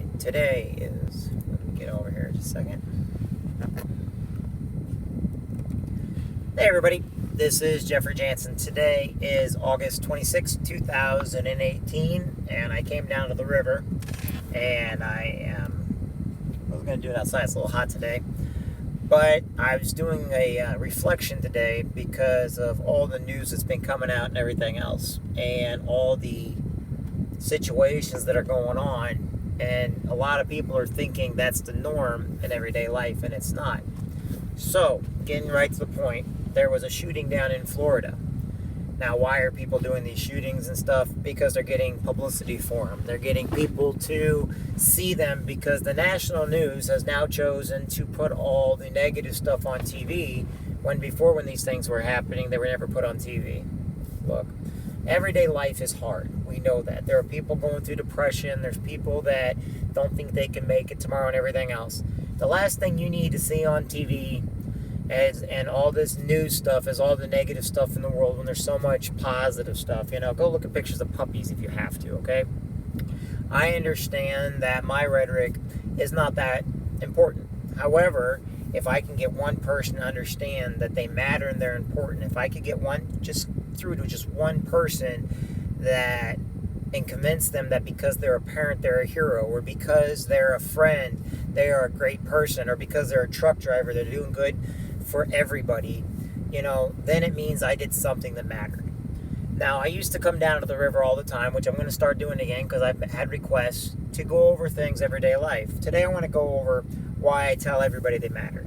Alright, today is, let me get over here just a second. Hey everybody, this is Jeffrey Jansen. Today is August 26, 2018, and I came down to the river, and I was going to do it outside. It's a little hot today, but I was doing a reflection today because of all the news that's been coming out and everything else, and all the situations that are going on. And a lot of people are thinking that's the norm in everyday life, and it's not. So, getting right to the point, there was a shooting down in Florida. Now, why are people doing these shootings and stuff? Because they're getting publicity for them. They're getting people to see them because the national news has now chosen to put all the negative stuff on TV, when before, when these things were happening, they were never put on TV. Look, everyday life is hard. We know that. There are people going through depression. There's people that don't think they can make it tomorrow and everything else. The last thing you need to see on TV and all this news stuff is all the negative stuff in the world when there's so much positive stuff. You know, go look at pictures of puppies if you have to, okay? I understand that my rhetoric is not that important. However, if I can get one person to understand that they matter and they're important, if I could get through to just one person and convince them that because they're a parent, they're a hero, or because they're a friend, they are a great person, or because they're a truck driver, they're doing good for everybody, you know, then it means I did something that mattered. Now, I used to come down to the river all the time, which I'm going to start doing again because I've had requests to go over things everyday life. Today I want to go over why I tell everybody they matter.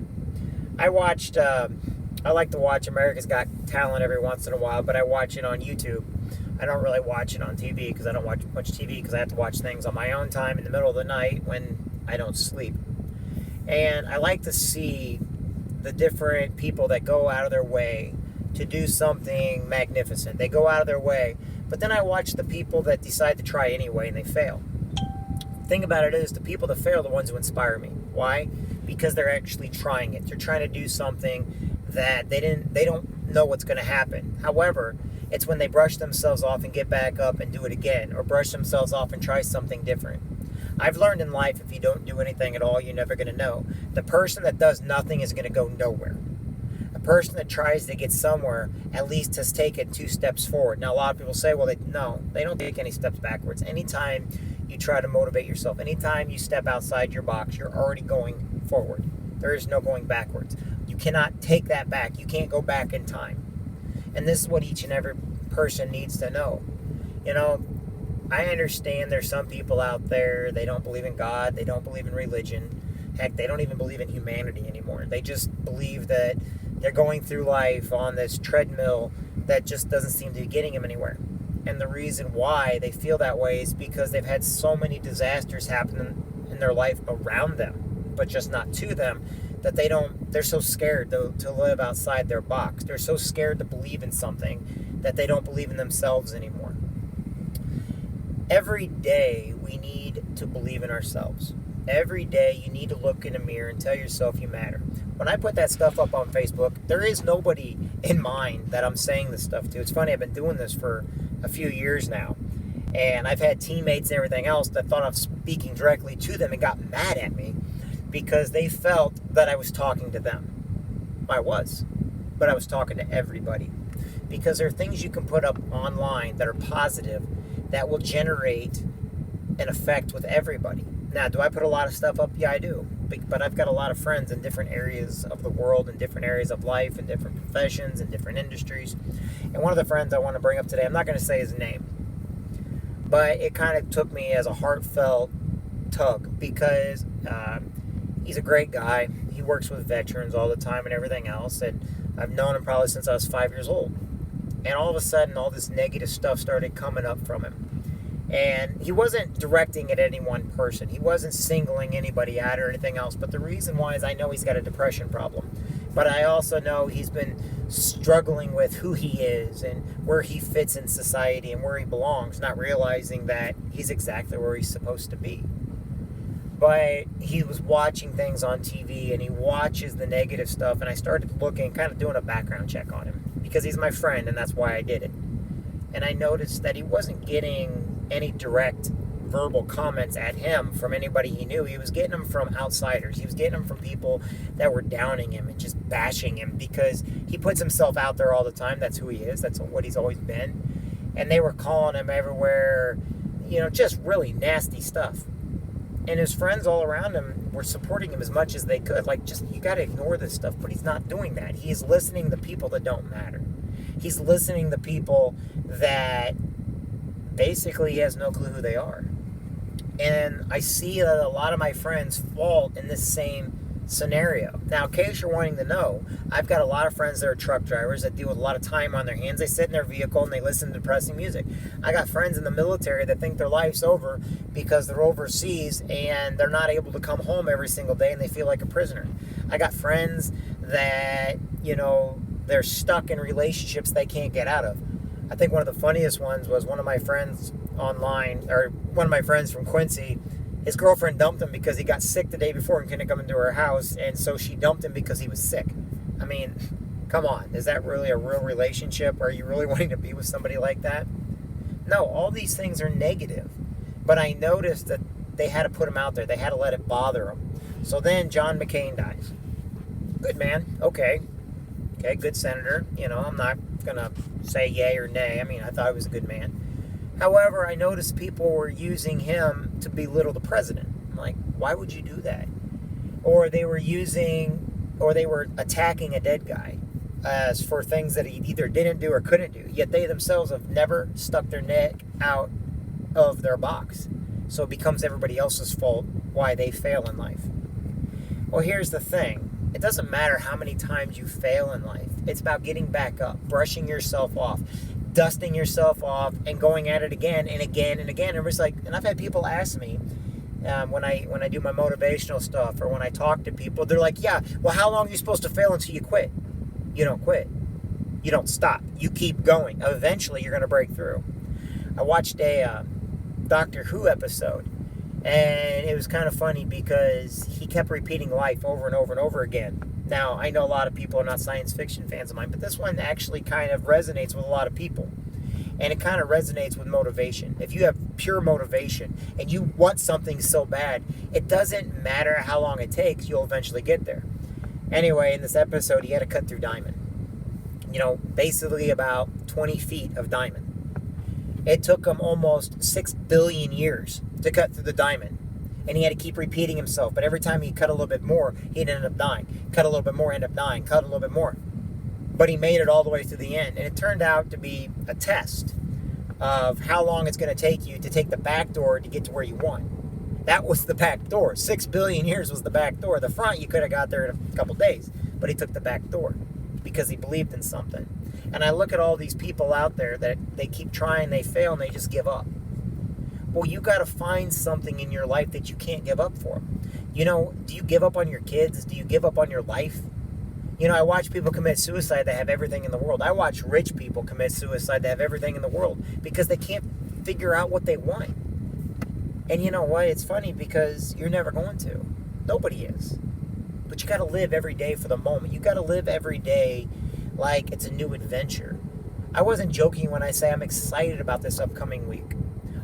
I like to watch America's Got Talent every once in a while, but I watch it on YouTube. I don't really watch it on TV because I don't watch much TV because I have to watch things on my own time in the middle of the night when I don't sleep. And I like to see the different people that go out of their way to do something magnificent. They go out of their way, but then I watch the people that decide to try anyway and they fail. The thing about it is, the people that fail are the ones who inspire me. Why? Because they're actually trying it. They're trying to do something that they don't know what's going to happen. However, it's when they brush themselves off and get back up and do it again, or brush themselves off and try something different. I've learned in life, if you don't do anything at all, you're never going to know. The person that does nothing is going to go nowhere. A person that tries to get somewhere at least has taken 2 steps forward. Now, a lot of people say, well, they don't take any steps backwards. Anytime you try to motivate yourself, anytime you step outside your box, you're already going forward. There is no going backwards. You cannot take that back. You can't go back in time. And this is what each and every person needs to know. You know, I understand there's some people out there, they don't believe in God, they don't believe in religion. Heck, they don't even believe in humanity anymore. They just believe that they're going through life on this treadmill that just doesn't seem to be getting them anywhere. And the reason why they feel that way is because they've had so many disasters happen in their life around them, but just not to them, that they're so scared to live outside their box. They're so scared to believe in something that they don't believe in themselves anymore. Every day we need to believe in ourselves. Every day you need to look in a mirror and tell yourself you matter. When I put that stuff up on Facebook, there is nobody in mind that I'm saying this stuff to. It's funny, I've been doing this for a few years now. And I've had teammates and everything else that thought I was speaking directly to them and got mad at me because they felt that I was talking to them. I was. But I was talking to everybody. Because there are things you can put up online that are positive that will generate an effect with everybody. Now, do I put a lot of stuff up? Yeah, I do. But I've got a lot of friends in different areas of the world, in different areas of life, in different professions, in different industries. And one of the friends I want to bring up today, I'm not going to say his name, but it kind of took me as a heartfelt tug because he's a great guy. He works with veterans all the time and everything else. And I've known him probably since I was 5 years old. And all of a sudden, all this negative stuff started coming up from him. And he wasn't directing it at any one person. He wasn't singling anybody out or anything else. But the reason why is I know he's got a depression problem. But I also know he's been struggling with who he is and where he fits in society and where he belongs, not realizing that he's exactly where he's supposed to be. But he was watching things on TV and he watches the negative stuff. And I started looking, kind of doing a background check on him because he's my friend and that's why I did it. And I noticed that he wasn't getting any direct verbal comments at him from anybody he knew. He was getting them from outsiders. He was getting them from people that were downing him and just bashing him because he puts himself out there all the time. That's who he is. That's what he's always been. And they were calling him everywhere, just really nasty stuff. And his friends all around him were supporting him as much as they could. Like, just, you got to ignore this stuff. But he's not doing that. He's listening to people that don't matter. He's listening to people that basically he has no clue who they are. And I see that a lot of my friends fall in this same scenario. Now, in case you're wanting to know, I've got a lot of friends that are truck drivers that deal with a lot of time on their hands. They sit in their vehicle and they listen to depressing music. I got friends in the military that think their life's over because they're overseas and they're not able to come home every single day and they feel like a prisoner. I got friends that, they're stuck in relationships they can't get out of. I think one of the funniest ones was one of my friends online, or one of my friends from Quincy. His girlfriend dumped him because he got sick the day before and couldn't come into her house, and so she dumped him because he was sick. I mean, come on. Is that really a real relationship? Are you really wanting to be with somebody like that? No, all these things are negative. But I noticed that they had to put him out there. They had to let it bother him. So then John McCain dies. Good man. Okay, good senator. I'm not going to say yay or nay. I mean, I thought he was a good man. However, I noticed people were using him to belittle the president. I'm like, why would you do that? Or they were attacking a dead guy as for things that he either didn't do or couldn't do. Yet they themselves have never stuck their neck out of their box. So it becomes everybody else's fault why they fail in life. Well, here's the thing. It doesn't matter how many times you fail in life. It's about getting back up, brushing yourself off, dusting yourself off, and going at it again and again and again. And it's like, and I've had people ask me when I do my motivational stuff or when I talk to people, they're like, yeah, well, how long are you supposed to fail until you quit? You don't quit. You don't stop. You keep going. Eventually, you're going to break through. I watched a Doctor Who episode, and it was kind of funny because he kept repeating life over and over and over again. Now, I know a lot of people are not science fiction fans of mine, but this one actually kind of resonates with a lot of people. And it kind of resonates with motivation. If you have pure motivation and you want something so bad, it doesn't matter how long it takes, you'll eventually get there. Anyway, in this episode, he had to cut through diamond. Basically about 20 feet of diamond. It took him almost 6 billion years to cut through the diamond. And he had to keep repeating himself. But every time he cut a little bit more, he'd end up dying. Cut a little bit more, end up dying. Cut a little bit more. But he made it all the way to the end. And it turned out to be a test of how long it's going to take you to take the back door to get to where you want. That was the back door. 6 billion years was the back door. The front, you could have got there in a couple days. But he took the back door because he believed in something. And I look at all these people out there that they keep trying, they fail, and they just give up. Well, you got to find something in your life that you can't give up for. Do you give up on your kids? Do you give up on your life? I watch people commit suicide that have everything in the world. I watch rich people commit suicide that have everything in the world because they can't figure out what they want. And you know what? It's funny because you're never going to. Nobody is. But you got to live every day for the moment. You got to live every day like it's a new adventure. I wasn't joking when I say I'm excited about this upcoming week.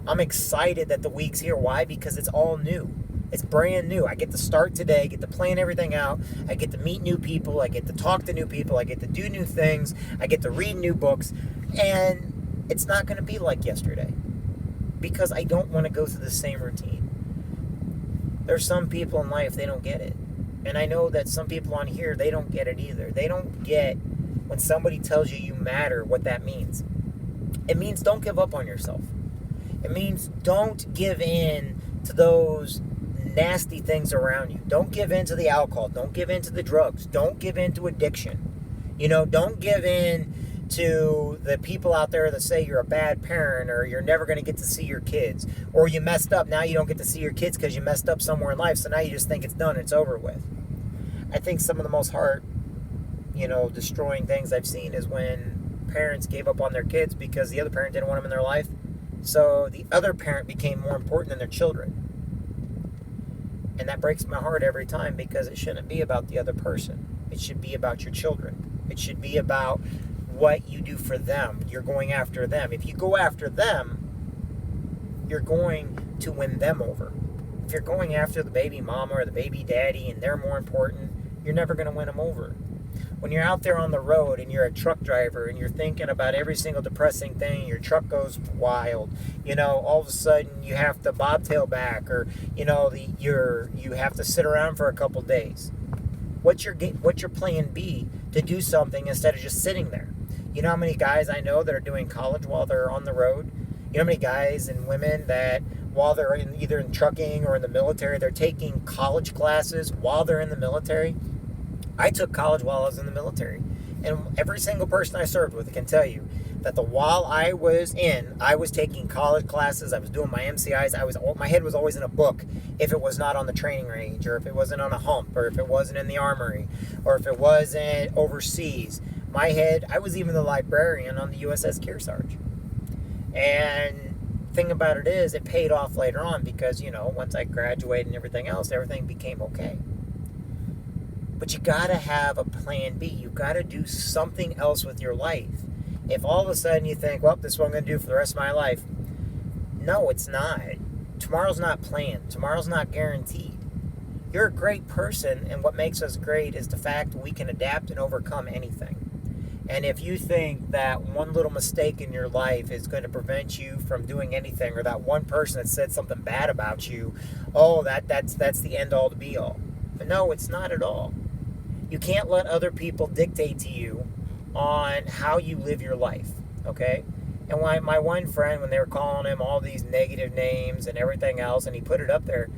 I'm excited that the week's here. Why? Because it's all new. It's brand new. I get to start today, get to plan everything out. I get to meet new people. I get to talk to new people. I get to do new things. I get to read new books. And it's not going to be like yesterday because I don't want to go through the same routine. There's some people in life, they don't get it. And I know that some people on here, they don't get it either. They don't get when somebody tells you matter, what that means. It means don't give up on yourself. It means don't give in to those nasty things around you. Don't give in to the alcohol. Don't give in to the drugs. Don't give in to addiction. Don't give in to the people out there that say you're a bad parent or you're never going to get to see your kids or you messed up. Now you don't get to see your kids because you messed up somewhere in life. So now you just think it's done. It's over with. I think some of the most heart, destroying things I've seen is when parents gave up on their kids because the other parent didn't want them in their life. So the other parent became more important than their children. And that breaks my heart every time because it shouldn't be about the other person. It should be about your children. It should be about what you do for them. You're going after them. If you go after them, you're going to win them over. If you're going after the baby mama or the baby daddy and they're more important, you're never going to win them over. When you're out there on the road and you're a truck driver and you're thinking about every single depressing thing, your truck goes wild, all of a sudden you have to bobtail back, or you have to sit around for a couple days. What's your plan B to do something instead of just sitting there? You know how many guys I know that are doing college while they're on the road? You know how many guys and women that while they're either in trucking or in the military, they're taking college classes while they're in the military? I took college while I was in the military. And every single person I served with can tell you that while I was taking college classes, I was doing my MCIs, my head was always in a book if it was not on the training range, or if it wasn't on a hump, or if it wasn't in the armory, or if it wasn't overseas. I was even the librarian on the USS Kearsarge. And thing about it is, it paid off later on because, once I graduated and everything became okay. But you got to have a plan B. You got to do something else with your life. If all of a sudden you think, well, this is what I'm going to do for the rest of my life. No, it's not. Tomorrow's not planned. Tomorrow's not guaranteed. You're a great person, and what makes us great is the fact we can adapt and overcome anything. And if you think that one little mistake in your life is going to prevent you from doing anything, or that one person that said something bad about you, that's the end all to be all. But no, it's not at all. You can't let other people dictate to you on how you live your life, okay? And my one friend, when they were calling him all these negative names and everything else, and he put it up there,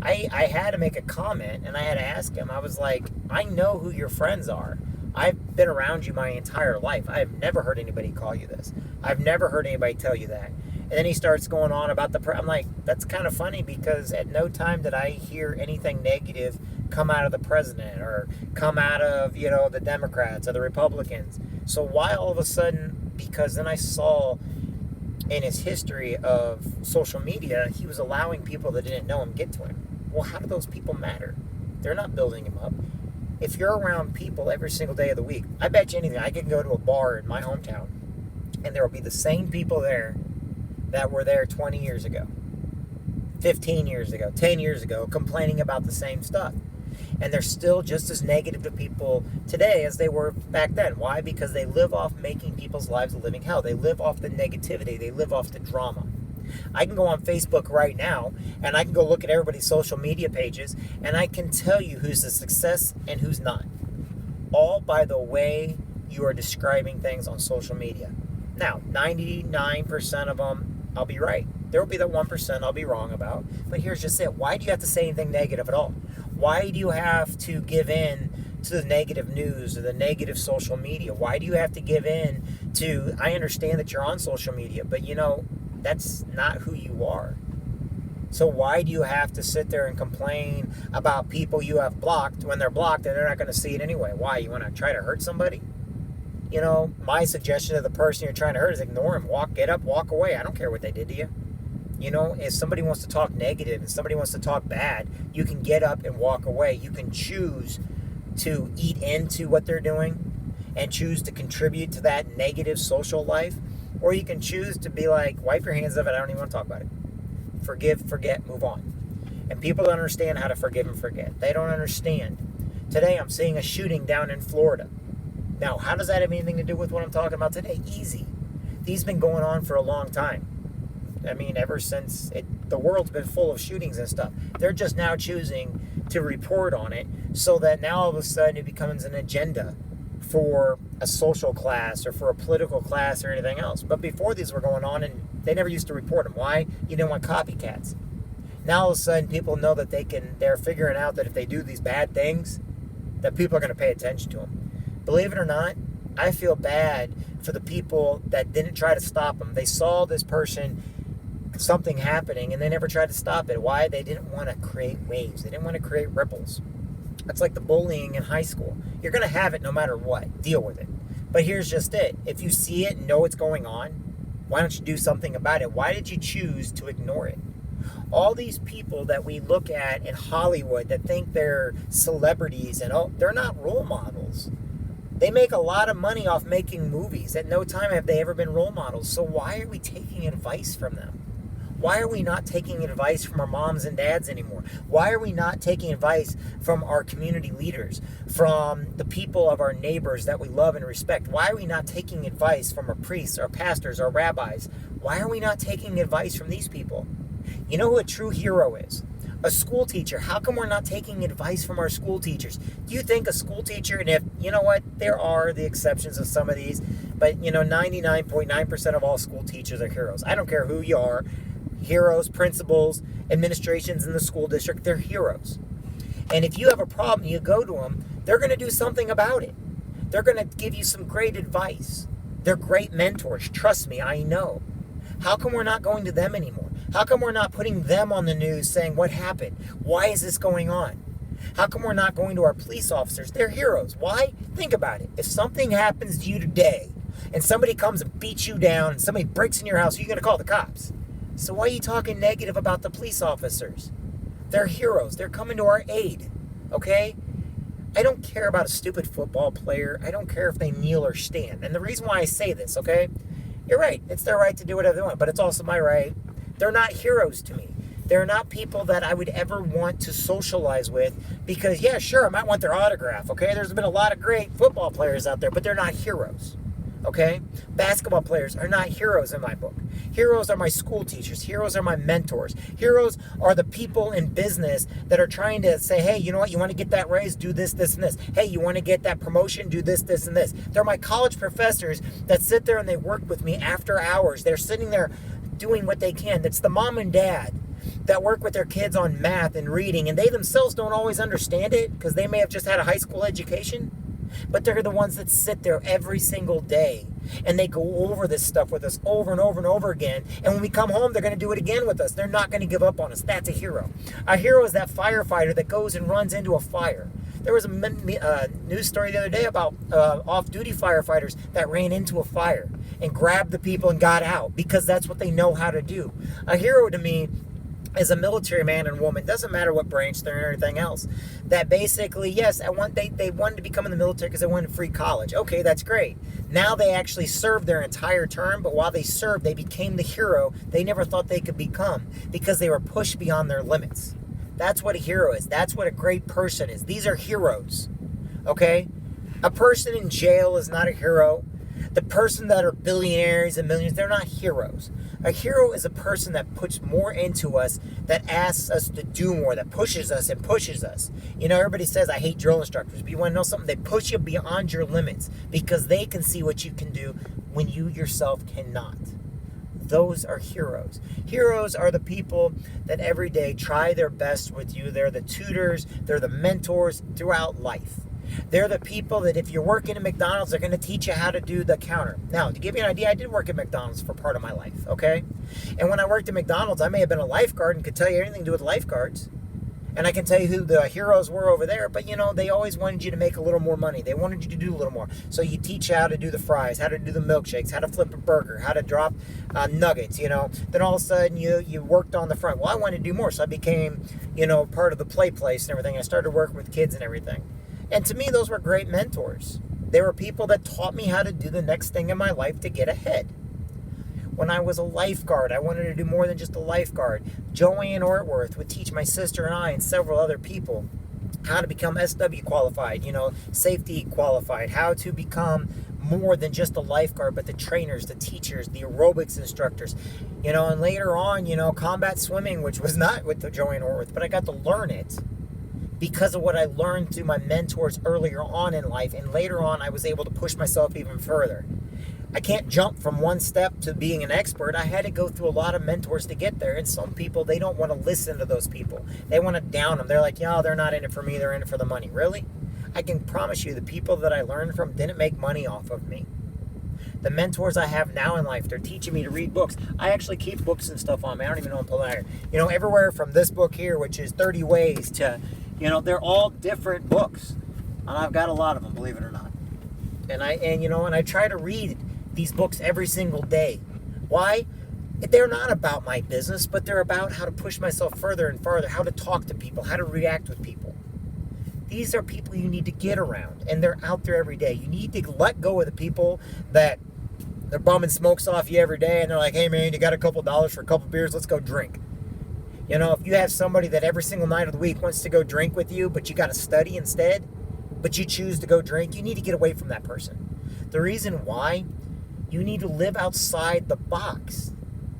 I had to make a comment, and I had to ask him. I was like, I know who your friends are. I've been around you my entire life. I have never heard anybody call you this. I've never heard anybody tell you that. And then he starts going on about I'm like, that's kind of funny, because at no time did I hear anything negative come out of the president or come out of, the Democrats or the Republicans. So why all of a sudden, because then I saw in his history of social media, he was allowing people that didn't know him get to him. Well, how do those people matter? They're not building him up. If you're around people every single day of the week, I bet you anything, I can go to a bar in my hometown and there will be the same people there that were there 20 years ago, 15 years ago, 10 years ago, complaining about the same stuff. And they're still just as negative to people today as they were back then. Why? Because they live off making people's lives a living hell. They live off the negativity. They live off the drama. I can go on Facebook right now, and I can go look at everybody's social media pages, and I can tell you who's a success and who's not. All by the way you are describing things on social media. Now, 99% of them, I'll be right. There will be that 1% I'll be wrong about. But here's just it. Why do you have to say anything negative at all? Why do you have to give in to the negative news or the negative social media? Why do you have to give in to, I understand that you're on social media, but that's not who you are. So why do you have to sit there and complain about people you have blocked when they're blocked and they're not going to see it anyway? Why? You want to try to hurt somebody? My suggestion to the person you're trying to hurt is ignore them. Get up, walk away. I don't care what they did to you. If somebody wants to talk negative and somebody wants to talk bad, you can get up and walk away. You can choose to eat into what they're doing and choose to contribute to that negative social life. Or you can choose to be like, wipe your hands of it. I don't even want to talk about it. Forgive, forget, move on. And people don't understand how to forgive and forget. They don't understand. Today I'm seeing a shooting down in Florida. Now, how does that have anything to do with what I'm talking about today? Easy. These have been going on for a long time. I mean, ever since the world's been full of shootings and stuff. They're just now choosing to report on it so that now all of a sudden it becomes an agenda for a social class or for a political class or anything else. But before these were going on, and they never used to report them. Why? You didn't want copycats. Now all of a sudden people know that they're figuring out that if they do these bad things, that people are going to pay attention to them. Believe it or not, I feel bad for the people that didn't try to stop them. They saw this person, something happening, and they never tried to stop it. Why? They didn't want to create waves. They didn't want to create ripples. That's like the bullying in high school. You're going to have it no matter what. Deal with it. But here's just it. If you see it and know what's going on, why don't you do something about it? Why did you choose to ignore it? All these people that we look at in Hollywood that think they're celebrities and they're not role models. They make a lot of money off making movies. At no time have they ever been role models. So why are we taking advice from them? Why are we not taking advice from our moms and dads anymore? Why are we not taking advice from our community leaders, from the people of our neighbors that we love and respect? Why are we not taking advice from our priests, our pastors, our rabbis? Why are we not taking advice from these people? You know who a true hero is? A school teacher. How come we're not taking advice from our school teachers? Do you think a school teacher, and if, you know what, there are the exceptions of some of these, but 99.9% of all school teachers are heroes. I don't care who you are. Heroes, principals, administrations in the school district, they're heroes. And if you have a problem, you go to them, they're going to do something about it. They're going to give you some great advice. They're great mentors. Trust me, I know. How come we're not going to them anymore? How come we're not putting them on the news saying, what happened? Why is this going on? How come we're not going to our police officers? They're heroes. Why? Think about it. If something happens to you today and somebody comes and beats you down and somebody breaks in your house, you're going to call the cops. So why are you talking negative about the police officers? They're heroes. They're coming to our aid. Okay? I don't care about a stupid football player. I don't care if they kneel or stand. And the reason why I say this, okay? You're right. It's their right to do whatever they want, but it's also my right. They're not heroes to me. They're not people that I would ever want to socialize with because, yeah, sure, I might want their autograph, okay? There's been a lot of great football players out there, but they're not heroes, okay? Basketball players are not heroes in my book. Heroes are my school teachers. Heroes are my mentors. Heroes are the people in business that are trying to say, hey, you know what? You want to get that raise? Do this, this, and this. Hey, you want to get that promotion? Do this, this, and this. They're my college professors that sit there and they work with me after hours. They're sitting there doing what they can. That's the mom and dad that work with their kids on math and reading, and they themselves don't always understand it because they may have just had a high school education, but they're the ones that sit there every single day and they go over this stuff with us over and over and over again, and when we come home they're going to do it again with us. They're not going to give up on us. That's a hero. A hero is that firefighter that goes and runs into a fire. There was a news story the other day about off-duty firefighters that ran into a fire and grabbed the people and got out because that's what they know how to do. A hero to me is a military man and woman, doesn't matter what branch they're in or anything else, that basically, yes, they wanted to become in the military because they wanted free college. Okay, that's great. Now they actually served their entire term, but while they served, they became the hero they never thought they could become because they were pushed beyond their limits. That's what a hero is. That's what a great person is. These are heroes, okay? A person in jail is not a hero. The person that are billionaires and millionaires, they're not heroes. A hero is a person that puts more into us, that asks us to do more, that pushes us and pushes us. You know, everybody says, I hate drill instructors, but you want to know something? They push you beyond your limits because they can see what you can do when you yourself cannot. Those are heroes. Heroes are the people that every day try their best with you. They're the tutors, they're the mentors throughout life. They're the people that if you're working at McDonald's, they're going to teach you how to do the counter. Now, to give you an idea, I did work at McDonald's for part of my life, okay? And when I worked at McDonald's, I may have been a lifeguard and could tell you anything to do with lifeguards. And I can tell you who the heroes were over there, but, they always wanted you to make a little more money. They wanted you to do a little more. So you teach how to do the fries, how to do the milkshakes, how to flip a burger, how to drop nuggets, Then all of a sudden you worked on the front. Well, I wanted to do more, so I became, part of the play place and everything. I started working with kids and everything. And to me, those were great mentors. They were people that taught me how to do the next thing in my life to get ahead. When I was a lifeguard, I wanted to do more than just a lifeguard. Joanne Ortworth would teach my sister and I and several other people how to become SW qualified, safety qualified, how to become more than just a lifeguard, but the trainers, the teachers, the aerobics instructors, and later on, combat swimming, which was not with the Joanne Ortworth, but I got to learn it because of what I learned through my mentors earlier on in life, and later on I was able to push myself even further. I can't jump from one step to being an expert. I had to go through a lot of mentors to get there, and some people, they don't want to listen to those people. They want to down them. They're like, they're not in it for me, they're in it for the money. Really? I can promise you the people that I learned from didn't make money off of me. The mentors I have now in life, they're teaching me to read books. I actually keep books and stuff on me. I don't even know I'm pulling out here. Everywhere from this book here, which is 30 Ways, to they're all different books, and I've got a lot of them, believe it or not. And I try to read these books every single day. Why? They're not about my business, but they're about how to push myself further and farther, how to talk to people, how to react with people. These are people you need to get around, and they're out there every day. You need to let go of the people that They're bumming smokes off you every day, and they're like, hey man, you got a couple dollars for a couple beers, let's go drink. You know, if you have somebody that every single night of the week wants to go drink with you, but you got to study instead, but you choose to go drink, you need to get away from that person. The reason why, you need to live outside the box.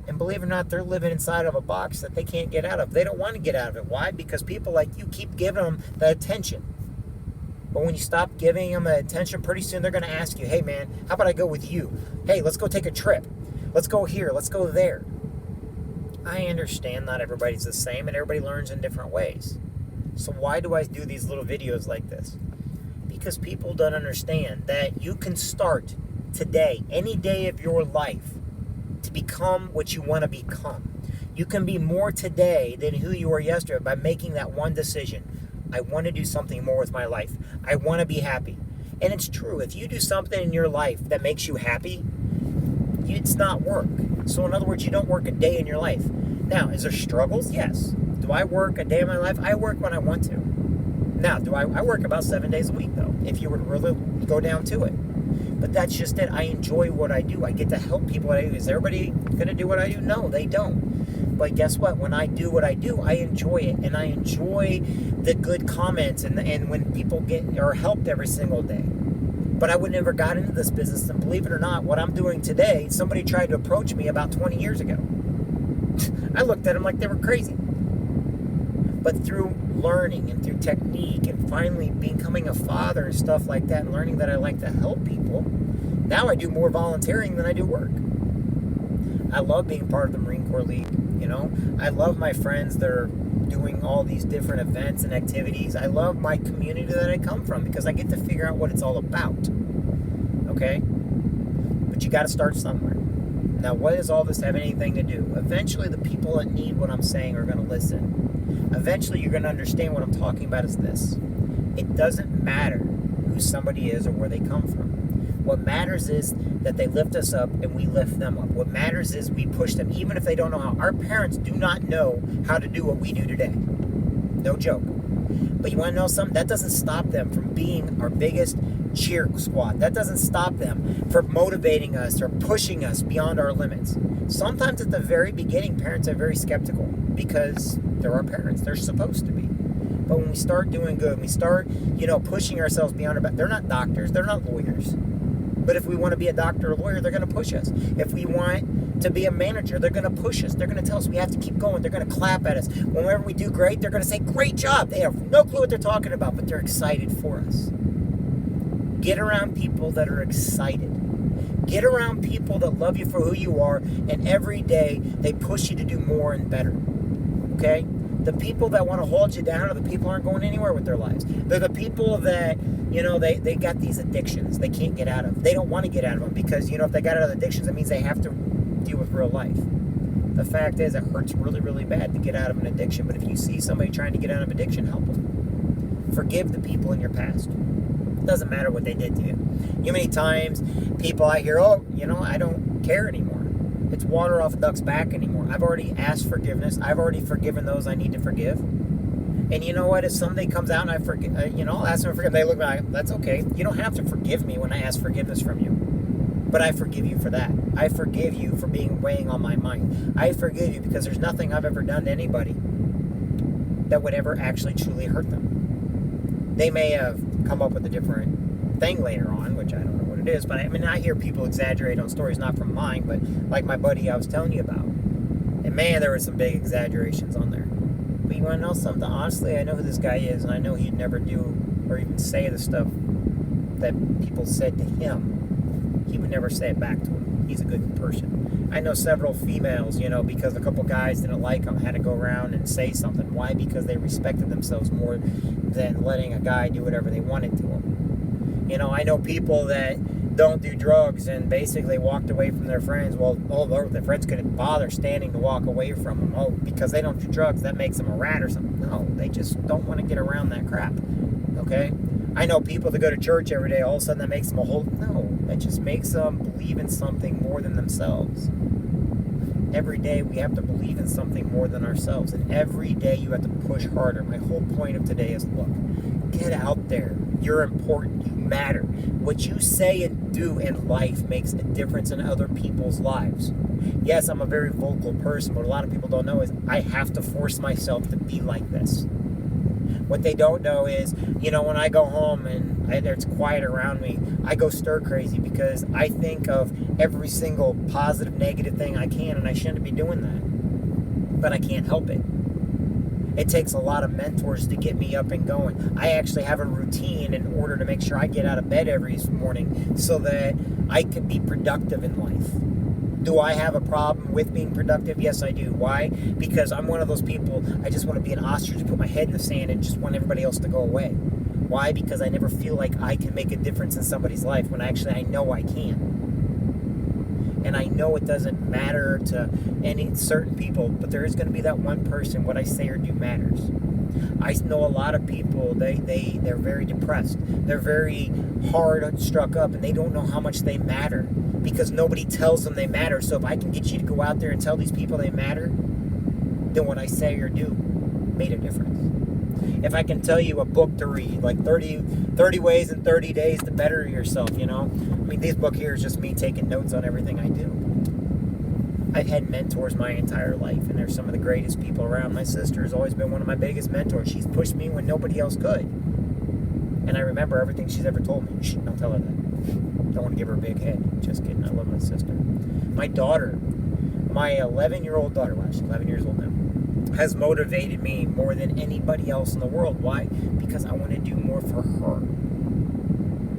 And believe it or not, they're living inside of a box that they can't get out of. They don't want to get out of it. Why? Because people like you keep giving them the attention. But when you stop giving them the attention, pretty soon they're going to ask you, hey man, how about I go with you? Hey, let's go take a trip. Let's go here. Let's go there. I understand not everybody's the same and everybody learns in different ways. So why do I do these little videos like this? Because people don't understand that you can start today, any day of your life, to become what you want to become. You can be more today than who you were yesterday by making that one decision. I want to do something more with my life. I want to be happy. And it's true. If you do something in your life that makes you happy, it's not work. So in other words, you don't work a day in your life. Now, is there struggles? Yes. Do I work a day in my life? I work when I want to. Now, I work about 7 days a week, though, if you were to really go down to it. But that's just it. I enjoy what I do. I get to help people. Is everybody going to do what I do? No, they don't. But guess what? When I do what I do, I enjoy it. And I enjoy the good comments and when people are helped every single day. But I would never got into this business. And believe it or not, what I'm doing today, somebody tried to approach me about 20 years ago. I looked at them like they were crazy. But through learning and through technique and finally becoming a father and stuff like that and learning that I like to help people, now I do more volunteering than I do work. I love being part of the Marine Corps League, you know. I love my friends that are doing all these different events and activities. I love my community that I come from because I get to figure out what it's all about, okay? But you got to start somewhere. Now, what does all this have anything to do? Eventually, the people that need what I'm saying are going to listen. Eventually, you're going to understand what I'm talking about is this. It doesn't matter who somebody is or where they come from. What matters is that they lift us up and we lift them up. What matters is we push them, even if they don't know how. Our parents do not know how to do what we do today. No joke. But you want to know something? That doesn't stop them from being our biggest cheer squad. That doesn't stop them from motivating us or pushing us beyond our limits. Sometimes at the very beginning, parents are very skeptical because they're our parents. They're supposed to be. But when we start doing good, when we start, pushing ourselves beyond our... They're not doctors. They're not lawyers. But if we want to be a doctor or lawyer, they're going to push us. If we want to be a manager, they're going to push us. They're going to tell us we have to keep going. They're going to clap at us. Whenever we do great, they're going to say, great job. They have no clue what they're talking about, but they're excited for us. Get around people that are excited. Get around people that love you for who you are, and every day they push you to do more and better. Okay? The people that want to hold you down are the people who aren't going anywhere with their lives. They're the people that, they got these addictions they can't get out of. They don't want to get out of them because, if they got out of the addictions, that means they have to deal with real life. The fact is, it hurts really, really bad to get out of an addiction. But if you see somebody trying to get out of addiction, help them. Forgive the people in your past. It doesn't matter what they did to you. Many times people I hear, I don't care anymore. It's water off a duck's back anymore. I've already asked forgiveness. I've already forgiven those I need to forgive. And you know what? If somebody comes out and I forgive, I'll ask them to forgive. They look at me, that's okay. You don't have to forgive me when I ask forgiveness from you. But I forgive you for that. I forgive you for weighing on my mind. I forgive you because there's nothing I've ever done to anybody that would ever actually truly hurt them. They may have come up with a different thing later on, which I don't know what it is, but I hear people exaggerate on stories, not from mine, but like my buddy I was telling you about. And man, there were some big exaggerations on there. But you want to know something? Honestly, I know who this guy is, and I know he'd never do or even say the stuff that people said to him. He would never say it back to him. He's a good person. I know several females, because a couple guys didn't like him, had to go around and say something. Why? Because they respected themselves more than letting a guy do whatever they wanted to him. I know people that don't do drugs and basically walked away from their friends. Well, their friends couldn't bother standing to walk away from them. Oh, because they don't do drugs, that makes them a rat or something. No, they just don't want to get around that crap. Okay? I know people that go to church every day, all of a sudden that makes them no, that just makes them believe in something more than themselves. Every day we have to believe in something more than ourselves. And every day you have to push harder. My whole point of today is, look, Get out there. You're important. You matter. What you say and do in life makes a difference in other people's lives. Yes, I'm a very vocal person, but a lot of people don't know is I have to force myself to be like this. What they don't know is, when I go home and it's quiet around me, I go stir crazy because I think of every single positive, negative thing I can, and I shouldn't be doing that. But I can't help it. It takes a lot of mentors to get me up and going. I actually have a routine in order to make sure I get out of bed every morning so that I can be productive in life. Do I have a problem with being productive? Yes, I do. Why? Because I'm one of those people, I just want to be an ostrich, put my head in the sand, and just want everybody else to go away. Why? Because I never feel like I can make a difference in somebody's life when actually I know I can. And I know it doesn't matter to any certain people, but there is going to be that one person, what I say or do matters. I know a lot of people, they're very depressed. They're very hard struck up, and they don't know how much they matter because nobody tells them they matter. So if I can get you to go out there and tell these people they matter, then what I say or do made a difference. If I can tell you a book to read, like 30 ways in 30 days to better yourself, this book here is just me taking notes on everything I do. I've had mentors my entire life, and they're some of the greatest people around. My sister has always been one of my biggest mentors. She's pushed me when nobody else could. And I remember everything she's ever told me. Shh, don't tell her that. Don't want to give her a big head. Just kidding. I love my sister. My daughter, my 11-year-old daughter, well, she's 11 years old now, has motivated me more than anybody else in the world. Why? Because I want to do more for her,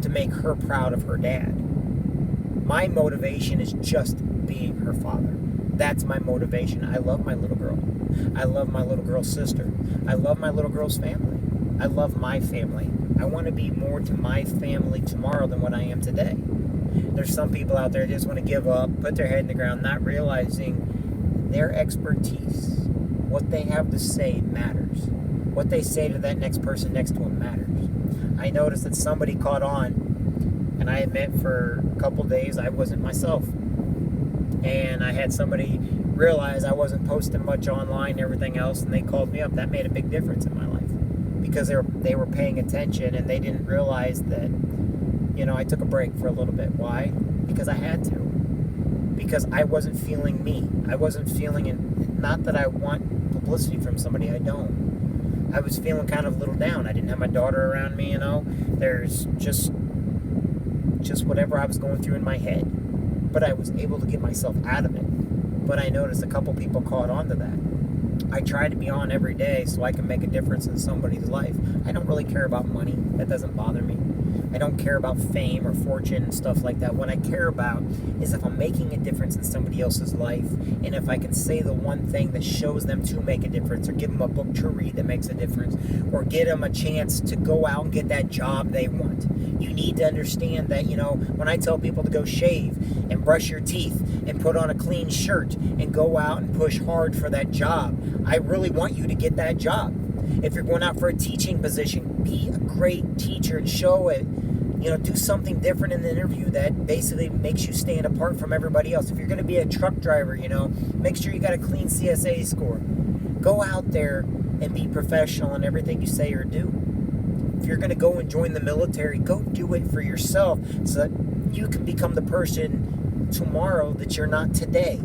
to make her proud of her dad. My motivation is just being her father. That's my motivation. I love my little girl. I love my little girl's sister. I love my little girl's family. I love my family. I want to be more to my family tomorrow than what I am today. There's some people out there that just want to give up, put their head in the ground, not realizing their expertise, what they have to say matters. What they say to that next person next to them matters. I noticed that somebody caught on, and I admit for a couple days I wasn't myself. And I had somebody realize I wasn't posting much online and everything else, and they called me up. That made a big difference in my life because they were paying attention, and they didn't realize that, I took a break for a little bit. Why? Because I had to. Because I wasn't feeling me. I wasn't feeling it. Not that I want publicity from somebody. I don't. I was feeling kind of a little down. I didn't have my daughter around me, There's just whatever I was going through in my head. But I was able to get myself out of it. But I noticed a couple people caught on to that. I try to be on every day so I can make a difference in somebody's life. I don't really care about money. That doesn't bother me. I don't care about fame or fortune and stuff like that. What I care about is if I'm making a difference in somebody else's life, and if I can say the one thing that shows them to make a difference, or give them a book to read that makes a difference, or get them a chance to go out and get that job they want. You need to understand that, when I tell people to go shave and brush your teeth and put on a clean shirt and go out and push hard for that job, I really want you to get that job. If you're going out for a teaching position, be a great teacher and show it. Do something different in the interview that basically makes you stand apart from everybody else. If you're going to be a truck driver, make sure you got a clean CSA score. Go out there and be professional in everything you say or do. If you're going to go and join the military, go do it for yourself so that you can become the person tomorrow that you're not today.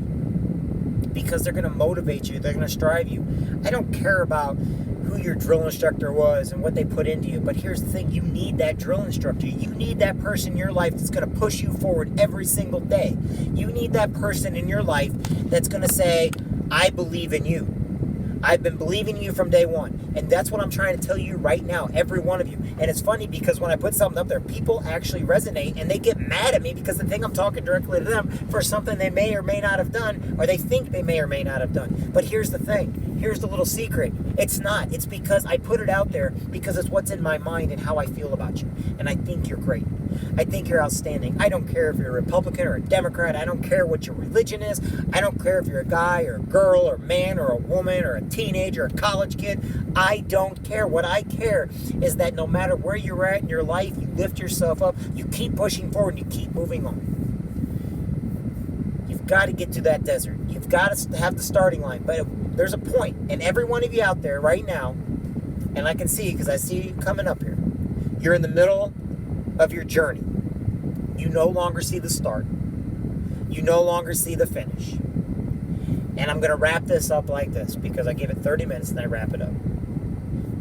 Because they're going to motivate you. They're going to strive you. I don't care about who your drill instructor was and what they put into you. But here's the thing. You need that drill instructor. You need that person in your life that's going to push you forward every single day. You need that person in your life that's going to say, I believe in you. I've been believing in you from day one. And that's what I'm trying to tell you right now, every one of you. And it's funny because when I put something up there, people actually resonate and they get mad at me because they think I'm talking directly to them for something they may or may not have done, or they think they may or may not have done. But here's the thing. Here's the little secret. It's not. It's because I put it out there because it's what's in my mind and how I feel about you. And I think you're great. I think you're outstanding. I don't care if you're a Republican or a Democrat. I don't care what your religion is. I don't care if you're a guy or a girl or a man or a woman or a teenager or a college kid. I don't care. What I care is that no matter where you're at in your life, you lift yourself up, you keep pushing forward, and you keep moving on. You've got to get to that desert. You've got to have the starting line. But there's a point, and every one of you out there right now, And I can see, because I see you coming up here. You're in the middle of your journey. You no longer see the start. You no longer see the finish. And I'm going to wrap this up like this, because I give it 30 minutes and then I wrap it up.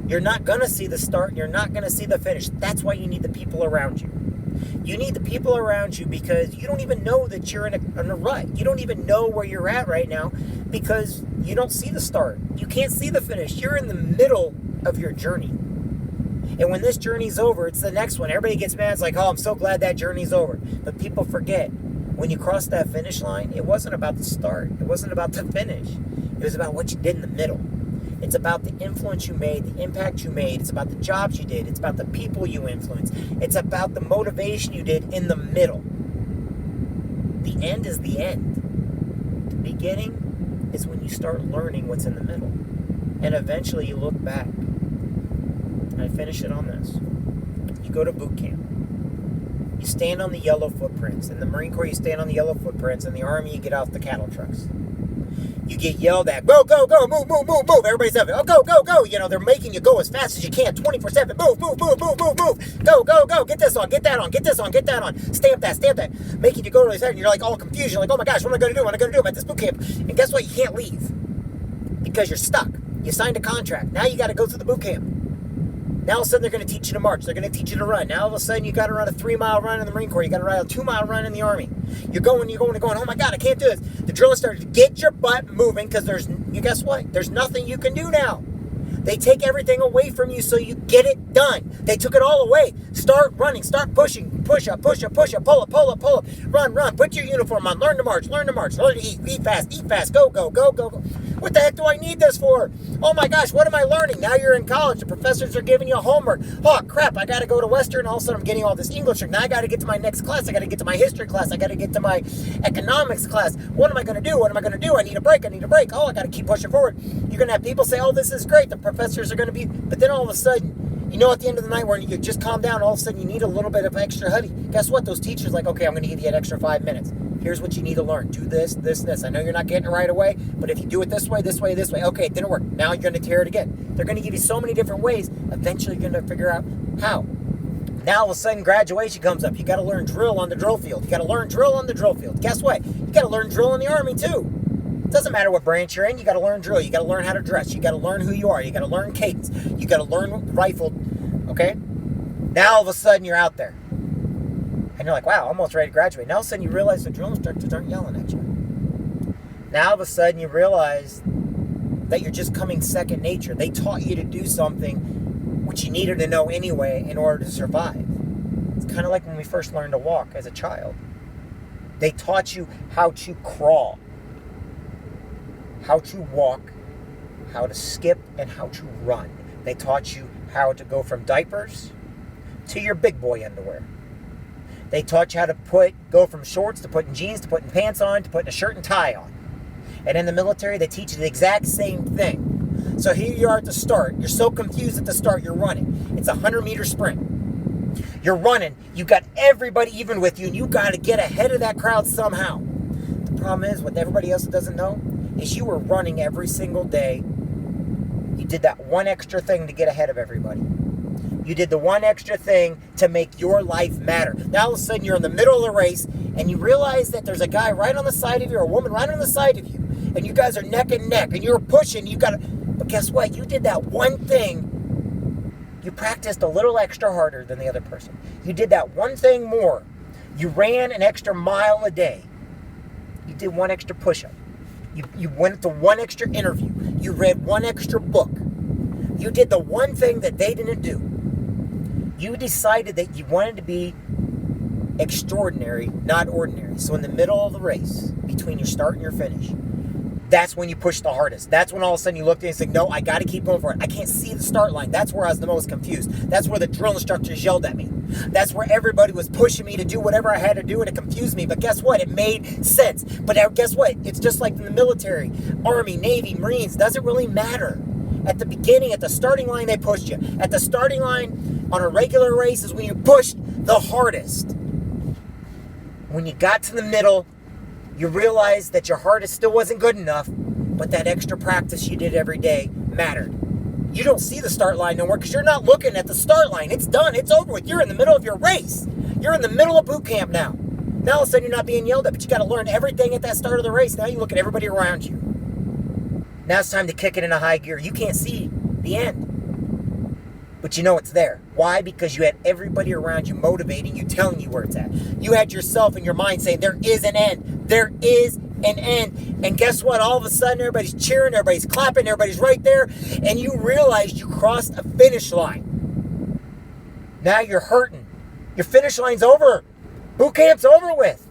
You're not going to see the start. You're not going to see the finish. That's why you need the people around you. You need the people around you because you don't even know that you're in a rut. You don't even know where you're at right now because you don't see the start. You can't see the finish. You're in the middle of your journey. And when this journey's over, it's the next one. Everybody gets mad. It's like, oh, I'm so glad that journey's over. But people forget, when you cross that finish line, it wasn't about the start. It wasn't about the finish. It was about what you did in the middle. It's about the influence you made, the impact you made. It's about the jobs you did. It's about the people you influenced. It's about the motivation you did in the middle. The end is the end. The beginning is when you start learning what's in the middle. And eventually you look back. And I finish it on this. You go to boot camp. You stand on the yellow footprints. In the Marine Corps, you stand on the yellow footprints. In the Army, you get off the cattle trucks. You get yelled at, go, go, go, move, move, move, move. Everybody's up, oh, go, go, go. You know, they're making you go as fast as you can, 24/7. Move, move, move, move, move, move. Go, go, go. Get this on, get that on, get this on, get that on. Stamp that. Making you go really fast. And you're like all confused. You're like, oh my gosh, what am I going to do? What am I going to do? I'm at this boot camp. And guess what? You can't leave because you're stuck. You signed a contract. Now you got to go through the boot camp. Now all of a sudden they're going to teach you to march. They're going to teach you to run. Now all of a sudden you got to run a 3-mile run in the Marine Corps. You got to run a 2-mile run in the Army. You're going, oh my God, I can't do this. The drill instructor, get your butt moving because guess what? There's nothing you can do now. They take everything away from you so you get it done. They took it all away. Start running, start pushing, push up, pull up, run, put your uniform on, learn to march, learn to eat fast, go. What the heck do I need this for? Oh my gosh, what am I learning? Now you're in college, the professors are giving you homework. Oh crap, I gotta go to Western, all of a sudden I'm getting all this English. Now I gotta get to my next class, I gotta get to my history class, I gotta get to my economics class. What am I gonna do? I need a break. Oh, I gotta keep pushing forward. You're gonna have people say, oh, this is great, the professors are gonna be, but then all of a sudden, you know, at the end of the night when you just calm down, all of a sudden you need a little bit of extra honey. Guess what? Those teachers are like, okay, I'm gonna give you an extra 5 minutes. Here's what you need to learn. Do this. I know you're not getting it right away, but if you do it this way, okay, it didn't work. Now you're going to tear it again. They're going to give you so many different ways. Eventually you're going to figure out how. Now all of a sudden graduation comes up. You got to learn drill on the drill field. Guess what? You got to learn drill in the Army too. It doesn't matter what branch you're in. You got to learn drill. You got to learn how to dress. You got to learn who you are. You got to learn cadence. You got to learn rifle. Okay? Now all of a sudden you're out there. And you're like, wow, almost ready to graduate. Now all of a sudden you realize the drill instructors aren't yelling at you. Now all of a sudden you realize that you're just coming second nature. They taught you to do something which you needed to know anyway in order to survive. It's kind of like when we first learned to walk as a child. They taught you how to crawl, how to walk, how to skip, and how to run. They taught you how to go from diapers to your big boy underwear. They taught you how to go from shorts to putting jeans, to putting pants on, to putting a shirt and tie on. And in the military, they teach you the exact same thing. So here you are at the start. You're so confused at the start, you're running. It's a 100-meter sprint. You're running. You got everybody even with you, and you got to get ahead of that crowd somehow. The problem is, what everybody else doesn't know, is you were running every single day. You did that one extra thing to get ahead of everybody. You did the one extra thing to make your life matter. Now all of a sudden you're in the middle of the race and you realize that there's a guy right on the side of you or a woman right on the side of you. And you guys are neck and neck and you're pushing. But guess what? You did that one thing. You practiced a little extra harder than the other person. You did that one thing more. You ran an extra mile a day. You did one extra push-up. You went to one extra interview. You read one extra book. You did the one thing that they didn't do. You decided that you wanted to be extraordinary, not ordinary. So in the middle of the race, between your start and your finish, that's when you push the hardest. That's when all of a sudden you looked at it and said, no, I got to keep going for it. I can't see the start line. That's where I was the most confused. That's where the drill instructors yelled at me. That's where everybody was pushing me to do whatever I had to do, and it confused me. But guess what? It made sense. But guess what? It's just like in the military, Army, Navy, Marines, doesn't really matter. At the beginning, at the starting line, they pushed you. At the starting line on a regular race is when you pushed the hardest. When you got to the middle, you realized that your hardest still wasn't good enough, but that extra practice you did every day mattered. You don't see the start line no more because you're not looking at the start line. It's done. It's over with. You're in the middle of your race. You're in the middle of boot camp now. Now all of a sudden you're not being yelled at, but you got to learn everything at that start of the race. Now you look at everybody around you. Now it's time to kick it into high gear. You can't see the end, but you know it's there. Why? Because you had everybody around you motivating you, telling you where it's at. You had yourself in your mind saying there is an end. There is an end. And guess what? All of a sudden everybody's cheering, everybody's clapping, everybody's right there, and you realized you crossed a finish line. Now you're hurting. Your finish line's over. Boot camp's over with.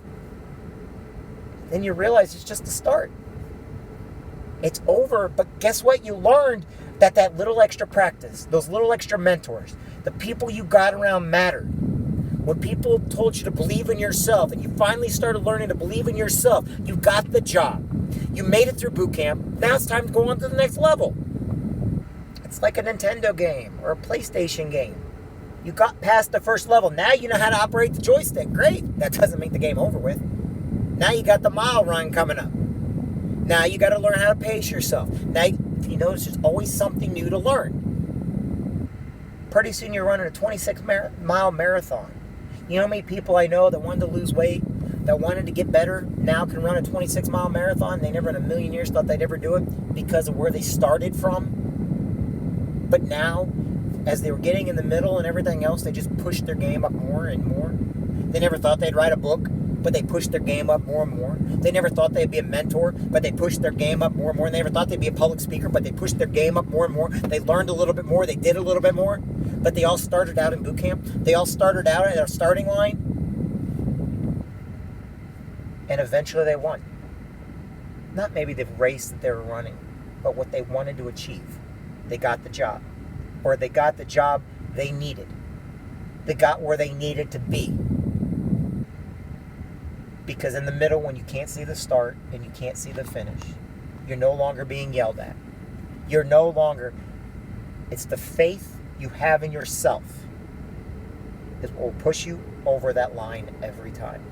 Then you realize it's just the start. It's over, but guess what? You learned that little extra practice, those little extra mentors, the people you got around mattered. When people told you to believe in yourself and you finally started learning to believe in yourself, you got the job. You made it through boot camp. Now it's time to go on to the next level. It's like a Nintendo game or a PlayStation game. You got past the first level. Now you know how to operate the joystick. Great. That doesn't make the game over with. Now you got the mile run coming up. Now you got to learn how to pace yourself. Now, if you notice, there's always something new to learn. Pretty soon you're running a 26-mile marathon. You know how many people I know that wanted to lose weight, that wanted to get better, now can run a 26-mile marathon? They never in a million years thought they'd ever do it because of where they started from. But now, as they were getting in the middle and everything else, they just pushed their game up more and more. They never thought they'd write a book, but they pushed their game up more and more. They never thought they'd be a mentor, but they pushed their game up more and more. And they never thought they'd be a public speaker, but they pushed their game up more and more. They learned a little bit more. They did a little bit more. But they all started out in boot camp. They all started out at our starting line. And eventually they won. Not maybe the race that they were running, but what they wanted to achieve. They got the job. Or they got the job they needed. They got where they needed to be. Because in the middle, when you can't see the start and you can't see the finish, you're no longer being yelled at. You're no longer... It's the faith you have in yourself that will push you over that line every time.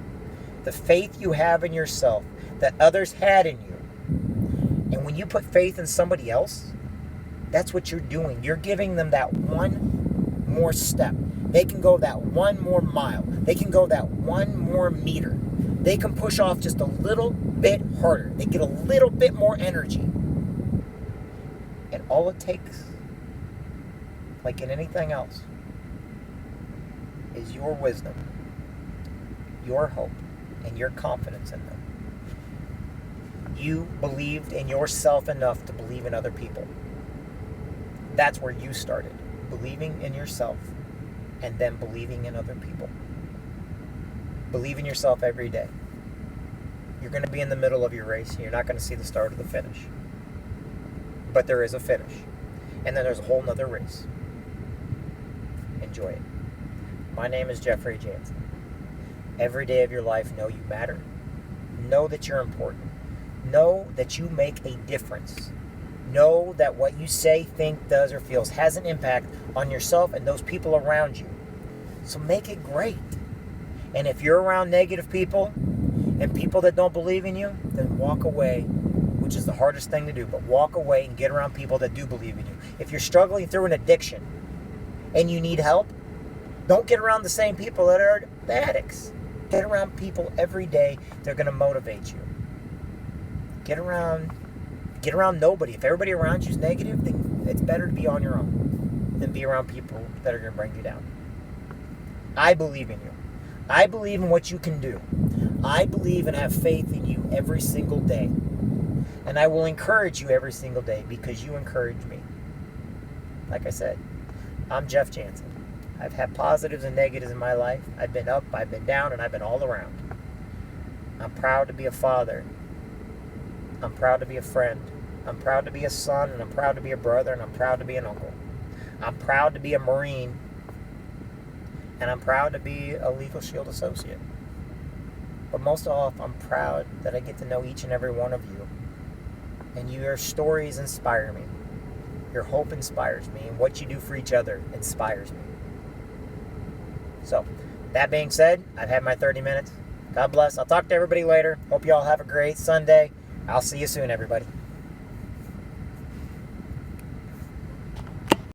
The faith you have in yourself that others had in you. And when you put faith in somebody else, that's what you're doing. You're giving them that one more step. They can go that one more mile. They can go that one more meter. They can push off just a little bit harder. They get a little bit more energy. And all it takes, like in anything else, is your wisdom, your hope, and your confidence in them. You believed in yourself enough to believe in other people. That's where you started. Believing in yourself and then believing in other people. Believe in yourself every day. You're going to be in the middle of your race and you're not going to see the start of the finish. But there is a finish. And then there's a whole nother race. Enjoy it. My name is Jeffrey Jansen. Every day of your life, know you matter. Know that you're important. Know that you make a difference. Know that what you say, think, does, or feels has an impact on yourself and those people around you. So make it great. And if you're around negative people and people that don't believe in you, then walk away, which is the hardest thing to do. But walk away and get around people that do believe in you. If you're struggling through an addiction and you need help, don't get around the same people that are the addicts. Get around people every day. They're going to motivate you. Get around nobody. If everybody around you is negative, then it's better to be on your own than be around people that are going to bring you down. I believe in you. I believe in what you can do. I believe and have faith in you every single day. And I will encourage you every single day because you encourage me. Like I said, I'm Jeff Jansen. I've had positives and negatives in my life. I've been up, I've been down, and I've been all around. I'm proud to be a father. I'm proud to be a friend. I'm proud to be a son, and I'm proud to be a brother, and I'm proud to be an uncle. I'm proud to be a Marine. And I'm proud to be a Legal Shield associate. But most of all, I'm proud that I get to know each and every one of you. And your stories inspire me. Your hope inspires me. And what you do for each other inspires me. So, that being said, I've had my 30 minutes. God bless. I'll talk to everybody later. Hope you all have a great Sunday. I'll see you soon, everybody.